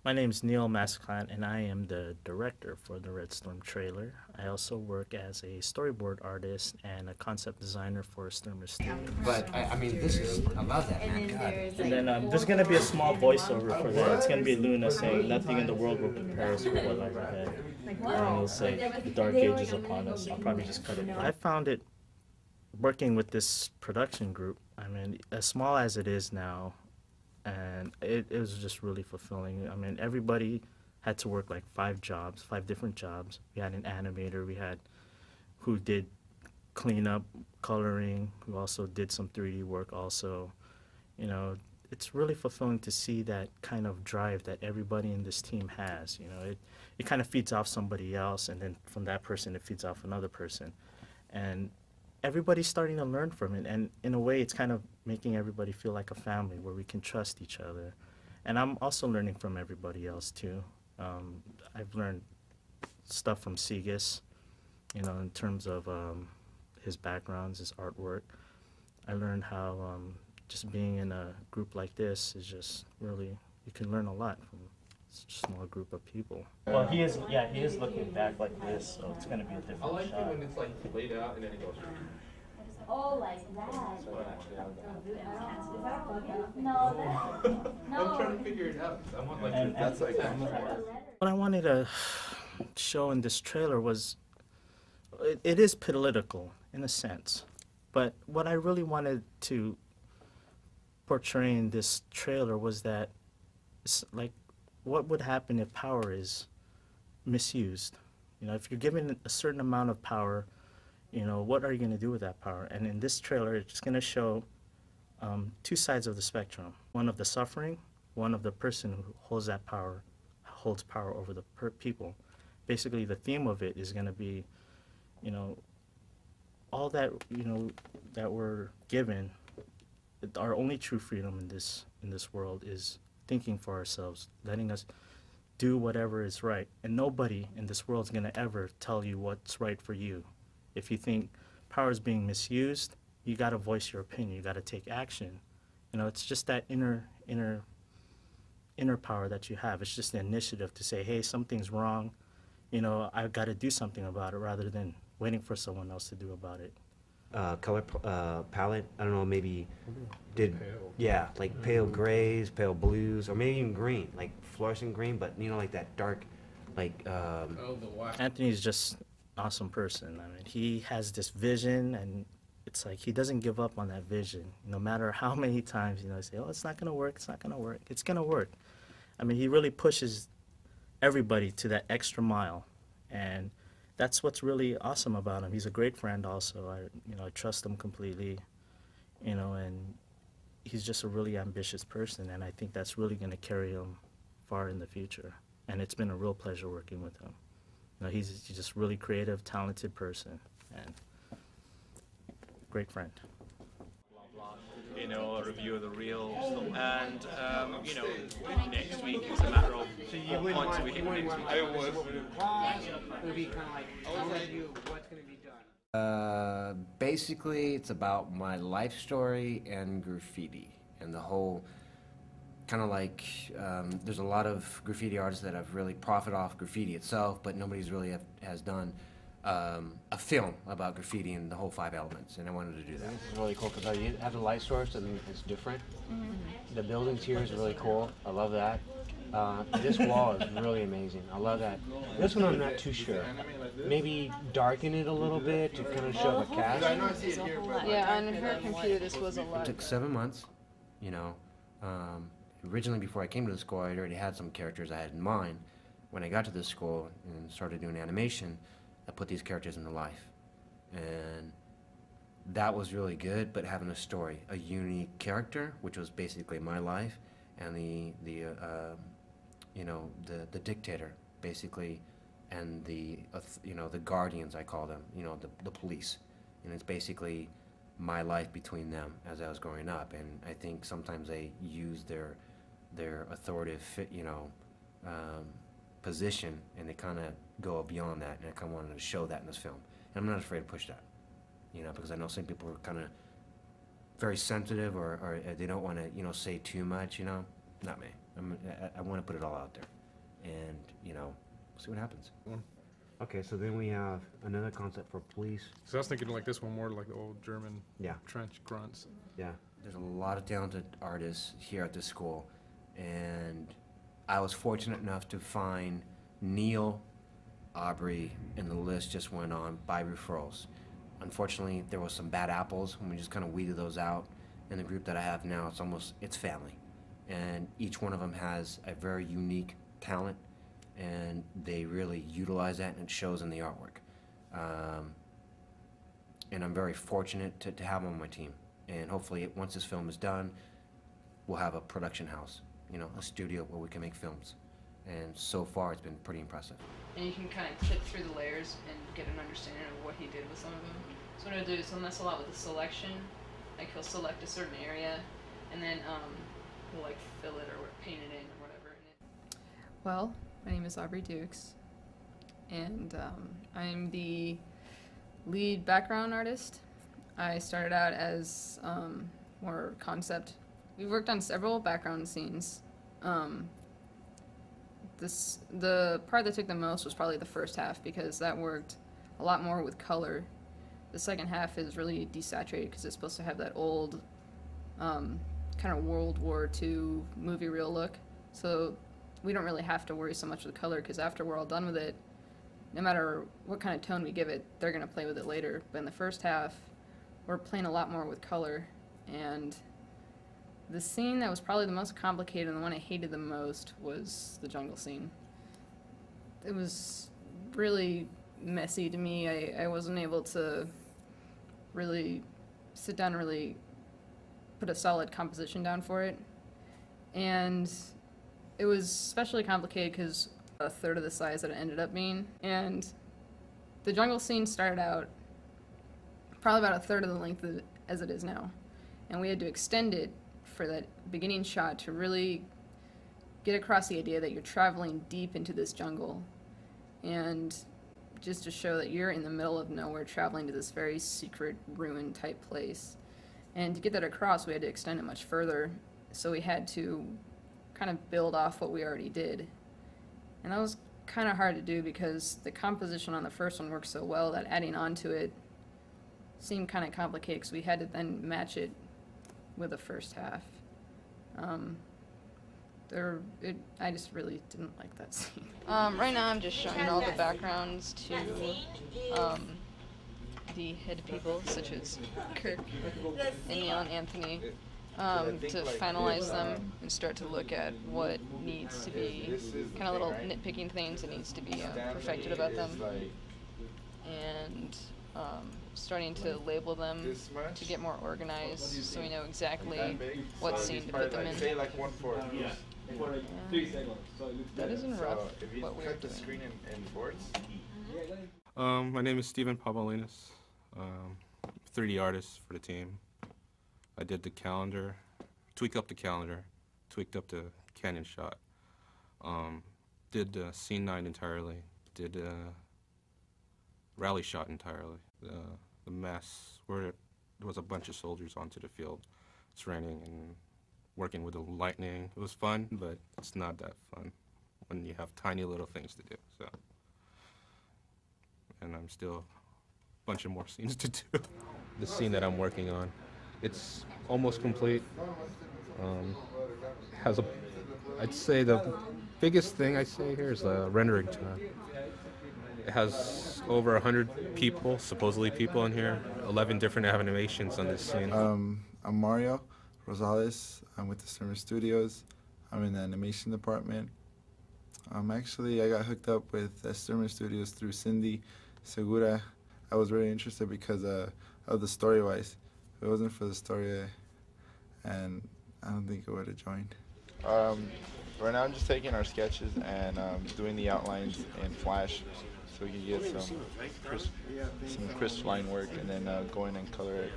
My name is Neil Masclant, and I am the director for the Redstorm trailer. I also work as a storyboard artist and a concept designer for Asturmas too. But I mean, I love that, man. God. And then there's going to be a small voiceover for that. It's going to be Luna saying, "Nothing in the world will prepare us for what lies ahead." And he'll say, "The dark age is upon us." I'll probably just cut it. I found it working with this production group. I mean, as small as it is now, and it was just really fulfilling. I mean, everybody had to work like 5 jobs, 5 different jobs. We had an animator, we had who did cleanup, coloring, who also did some 3D work also. You know, it's really fulfilling to see that kind of drive that everybody in this team has. You know, it kind of feeds off somebody else, and then from that person it feeds off another person. And everybody's starting to learn from it, and in a way it's kind of making everybody feel like a family where we can trust each other. And I'm also learning from everybody else too. I've learned stuff from Segas, you know, in terms of his backgrounds, his artwork. I learned how just being in a group like this is just really, you can learn a lot from such a small group of people. Well, he is, yeah, he is looking back like this, so it's going to be a different I like shot. it when it's like laid out and then it goes. Oh, like that. No, I'm trying to figure it out. I want like And- that's like What I wanted to show in this trailer was, it is political in a sense, but what I really wanted to portray in this trailer was that, like, what would happen if power is misused? You know, if you're given a certain amount of power, you know, what are you going to do with that power? And in this trailer, it's going to show 2 sides of the spectrum. One of the suffering, one of the person who holds that power, holds power over the people. Basically, the theme of it is going to be, you know, all that, you know, that we're given, our only true freedom in this world is thinking for ourselves, letting us do whatever is right. And nobody in this world is going to ever tell you what's right for you. If you think power is being misused, you got to voice your opinion. You got to take action. You know, it's just that inner power that you have. It's just the initiative to say, hey, something's wrong. You know, I've got to do something about it rather than waiting for someone else to do about it. Color palette, I don't know, maybe yeah, like pale grays, pale blues, or maybe even green, like fluorescent green, but you know, like that dark, like, Anthony's just an awesome person. I mean, he has this vision, and it's like he doesn't give up on that vision. No matter how many times, you know, he say, oh, it's not going to work, it's not going to work. It's going to work. I mean, he really pushes everybody to that extra mile, and that's what's really awesome about him. He's a great friend also. I trust him completely, you know, and he's just a really ambitious person, and I think that's really going to carry him far in the future. And it's been a real pleasure working with him. You know, he's just a really creative, talented person, and great friend. You know, a review of the reels, and you know, next week it's a matter of on to we hit next week. It'll be kind of like overview of what's going to be done. basically, it's about my life story and graffiti, and the whole kind of like there's a lot of graffiti artists that have really profited off graffiti itself, but nobody's really has done a film about graffiti and the whole 5 elements, and I wanted to do that. This is really cool because you have the light source and it's different. The buildings here is really cool. I love that. This wall is really amazing. I love that. This one I'm not too sure. Maybe darken it a little bit to kind of show the cast. Yeah, on her computer this was a It lot. took 7 months, you know. Originally, before I came to the school, I already had some characters I had in mind. When I got to this school and started doing animation, I put these characters into life. And that was really good, but having a story, a unique character, which was basically my life, and the dictator, basically, and the guardians, I call them, you know, the police. And it's basically my life between them as I was growing up. And I think sometimes they use their authoritative, position, and they kind of go beyond that, and I kind of wanted to show that in this film. And I'm not afraid to push that, you know, because I know some people are kind of very sensitive, or they don't want to, you know, say too much, you know. not me. I want to put it all out there, and you know, see what happens. Okay, so then we have another concept for police. So I was thinking like this one more like the old German Yeah. trench grunts. Yeah. There's a lot of talented artists here at this school, and I was fortunate enough to find Neil, Aubrey, and the list just went on by referrals. Unfortunately, there was some bad apples, and we just kind of weeded those out. In the group that I have now, it's family, and each one of them has a very unique talent, and they really utilize that, and it shows in the artwork. And I'm very fortunate to have them on my team. And hopefully, once this film is done, we'll have a production house, you know, a studio where we can make films. And so far, it's been pretty impressive. And you can kind of click through the layers and get an understanding of what he did with some of them. So what I'll do is he'll mess a lot with the selection. Like he'll select a certain area, and then he'll like fill it or paint it in or whatever. Well, my name is Aubrey Dukes, and I'm the lead background artist. I started out as more concept. We've worked on several background scenes. The part that took the most was probably the first half, because that worked a lot more with color. The second half is really desaturated because it's supposed to have that old kind of World War II movie reel look. So we don't really have to worry so much with color, because after we're all done with it, no matter what kind of tone we give it, they're going to play with it later. But in the first half, we're playing a lot more with color. And the scene that was probably the most complicated and the one I hated the most was the jungle scene. It was really messy to me. I wasn't able to really sit down and really put a solid composition down for it. And it was especially complicated because a third of the size that it ended up being. And the jungle scene started out probably about a third of the length as it is now. And we had to extend it for that beginning shot to really get across the idea that you're traveling deep into this jungle, and just to show that you're in the middle of nowhere traveling to this very secret ruin type place. And to get that across, we had to extend it much further, so we had to kind of build off what we already did. And that was kind of hard to do because the composition on the first one worked so well that adding on to it seemed kind of complicated, because we had to then match it with the first half. I just really didn't like that scene. Right now I'm just showing all the backgrounds to the head people, such as Kirk and Neil and Anthony, to finalize them and start to look at what needs to be, kind of little nitpicking things that needs to be perfected about them, and starting to label them to get more organized, so we know exactly what scene to put them in. That is in rough what we're doing. My name is Steven Pavolinas, 3D artist for the team. I did the calendar, tweaked up the calendar, tweaked up the canyon shot, did scene 9 entirely, did rally shot entirely. The mess where there was a bunch of soldiers onto the field. It's raining and working with the lightning. It was fun, but it's not that fun when you have tiny little things to do. So, and I'm still a bunch of more scenes to do. The scene that I'm working on, it's almost complete. Has a, I'd say the biggest thing I say here is the rendering time. It has over 100 people, supposedly people in here, 11 different animations on this scene. I'm Mario Rosales. I'm with Asturmas Studios. I'm in the animation department. Actually, I got hooked up with Asturmas Studios through Cindy Segura. I was really interested because of the story-wise. If it wasn't for the story, and I don't think I would have joined. Right now I'm just taking our sketches and doing the outlines in Flash, so we can get some crisp line work, and then go in and color it.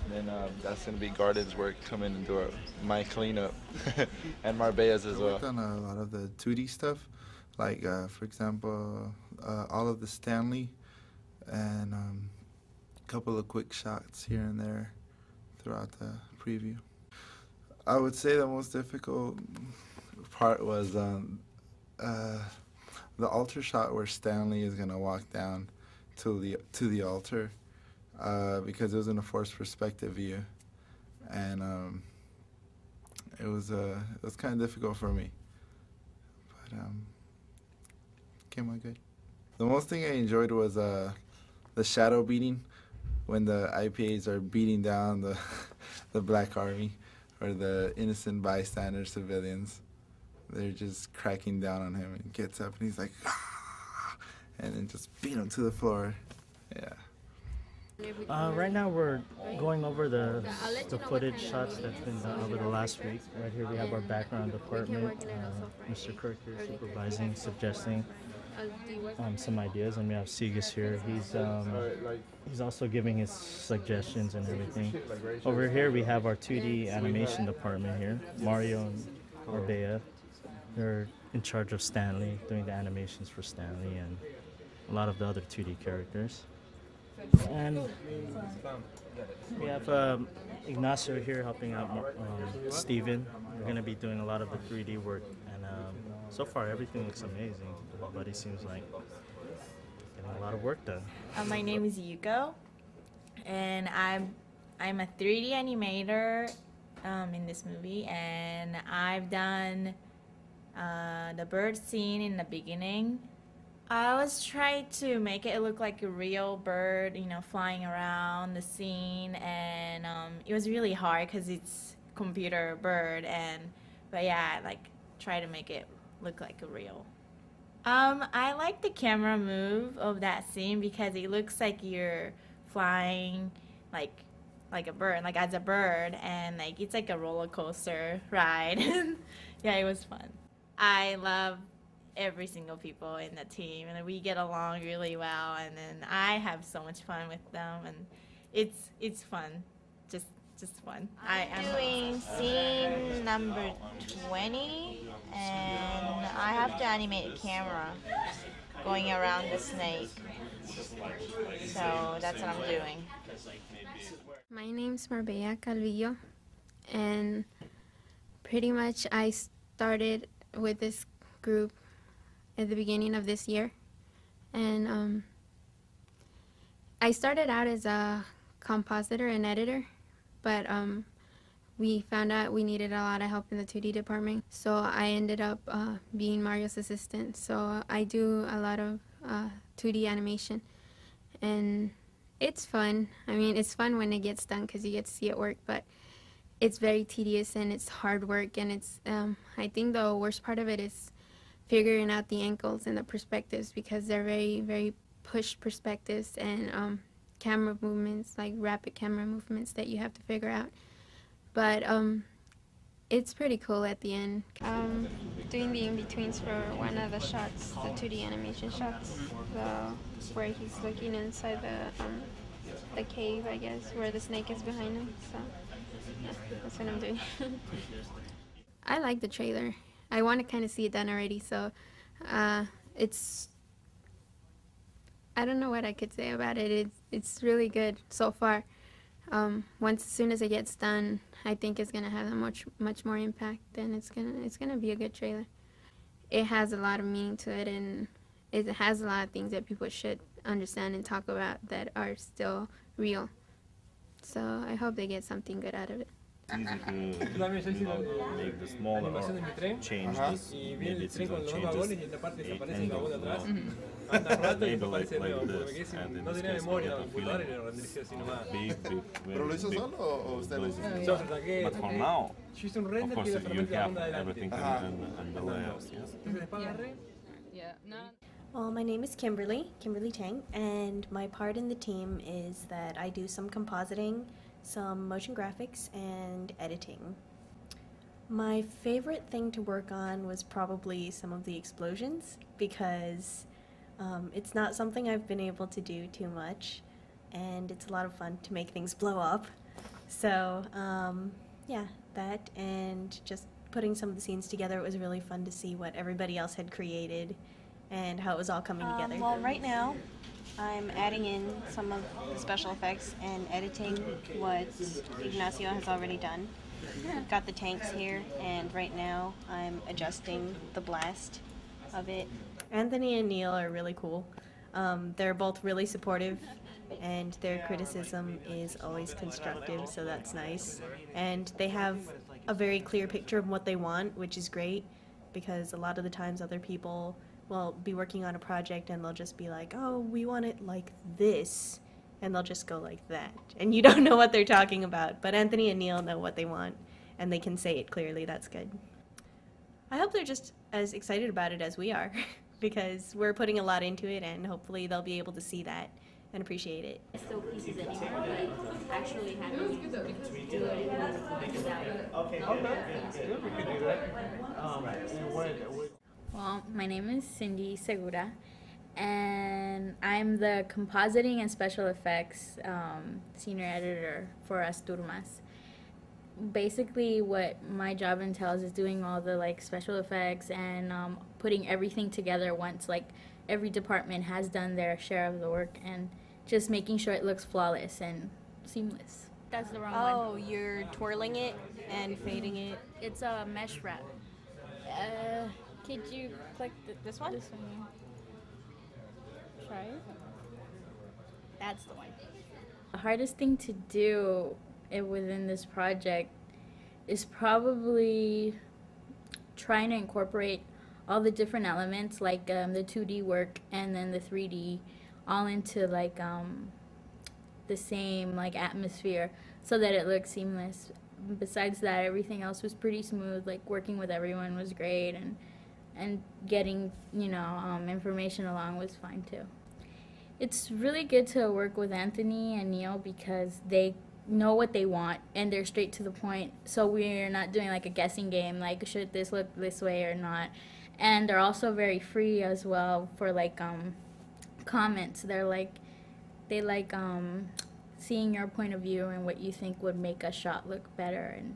And then that's going to be Garden's work, come in and do my cleanup, and Marbella's as well. I worked on a lot of the 2D stuff, like for example, all of the Stanley, and a couple of quick shots here and there throughout the preview. I would say the most difficult part was the altar shot where Stanley is gonna walk down to the altar, because it was in a forced perspective view, and it was kind of difficult for me, but came out good. The most thing I enjoyed was the shadow beating, when the IPAs are beating down the the Black Army or the innocent bystander civilians. They're just cracking down on him, and he gets up and he's like, "Ah!" and then just beat him to the floor. Yeah. Right now we're going over the footage shots that's been done over the last week. Right here we have our background department. Mr. Kirk here supervising, suggesting some ideas, and we have Sigas here. He's also giving his suggestions and everything. Over here we have our 2D animation department here. Mario and Orbea. They're in charge of Stanley, doing the animations for Stanley and a lot of the other 2D characters. And we have Ignacio here helping out Steven. We're going to be doing a lot of the 3D work, and so far everything looks amazing. Everybody seems like getting a lot of work done. My name is Yuko, and I'm a 3D animator in this movie, and I've done the bird scene in the beginning. I was trying to make it look like a real bird, you know, flying around the scene, and it was really hard because it's computer bird, but yeah, I try to make it look like a real. I like the camera move of that scene because it looks like you're flying like a bird, like as a bird, and it's like a roller coaster ride. Yeah, it was fun. I love every single people in the team, and we get along really well, and then I have so much fun with them, and it's fun, just fun. I'm doing scene number 20, and I have to animate a camera going around the snake, so that's what I'm doing. My name's Marbella Calvillo, and pretty much I started with this group at the beginning of this year, and I started out as a compositor and editor, but we found out we needed a lot of help in the 2D department, so I ended up being Mario's assistant. So I do a lot of 2D animation, and it's fun. I mean, it's fun when it gets done because you get to see it work, but it's very tedious and it's hard work, and it's I think the worst part of it is figuring out the angles and the perspectives, because they're very, very pushed perspectives, and camera movements, like rapid camera movements that you have to figure out. But it's pretty cool at the end. Doing the in-betweens for one of the shots, the 2D animation shots, where he's looking inside the cave, I guess, where the snake is behind him. So yeah, that's what I'm doing. I like the trailer. I want to kind of see it done already, so it's, I don't know what I could say about it. It's really good so far. As soon as it gets done, I think it's gonna have a much more impact, and it's gonna be a good trailer. It has a lot of meaning to it, and it has a lot of things that people should understand and talk about that are still real. So I hope they get something good out of it. It's easy to make the smaller or change this. Maybe it's even changes 8 angles, maybe like this, and in this case I get a feeling big, very big. But for now, of course, you have everything and the layers, yes? Yeah. Well, my name is Kimberly Tang, and my part in the team is that I do some compositing, some motion graphics, and editing. My favorite thing to work on was probably some of the explosions, because it's not something I've been able to do too much, and it's a lot of fun to make things blow up. So yeah, that, and just putting some of the scenes together, it was really fun to see what everybody else had created and how it was all coming together. Well, right now I'm adding in some of the special effects and editing what Ignacio has already done. got the tanks here, and right now I'm adjusting the blast of it. Anthony and Neil are really cool. They're both really supportive, and their criticism is always constructive, so that's nice. And they have a very clear picture of what they want, which is great, because a lot of the times other people will be working on a project and they'll just be like, oh, we want it like this, and they'll just go like that. And you don't know what they're talking about, but Anthony and Neil know what they want, and they can say it clearly. That's good. I hope they're just as excited about it as we are, because we're putting a lot into it, and hopefully they'll be able to see that and appreciate it. Still pieces anymore, but actually having to do it Well, my name is Cindy Segura, and I'm the compositing and special effects senior editor for Asturmas. Basically, what my job entails is doing all the special effects and putting everything together once every department has done their share of the work, and just making sure it looks flawless and seamless. That's the wrong Oh, one. you're twirling it and fading it. It's a mesh wrap. Could you click this one? This one. Try it. That's the one. The hardest thing to do within this project is probably trying to incorporate all the different elements, like the 2D work and then the 3D, all into the same atmosphere, so that it looks seamless. Besides that, everything else was pretty smooth. Working with everyone was great, and getting information along was fine too. It's really good to work with Anthony and Neil because they know what they want and they're straight to the point, so we're not doing a guessing game should this look this way or not. And they're also very free as well for comments. They like seeing your point of view and what you think would make a shot look better, and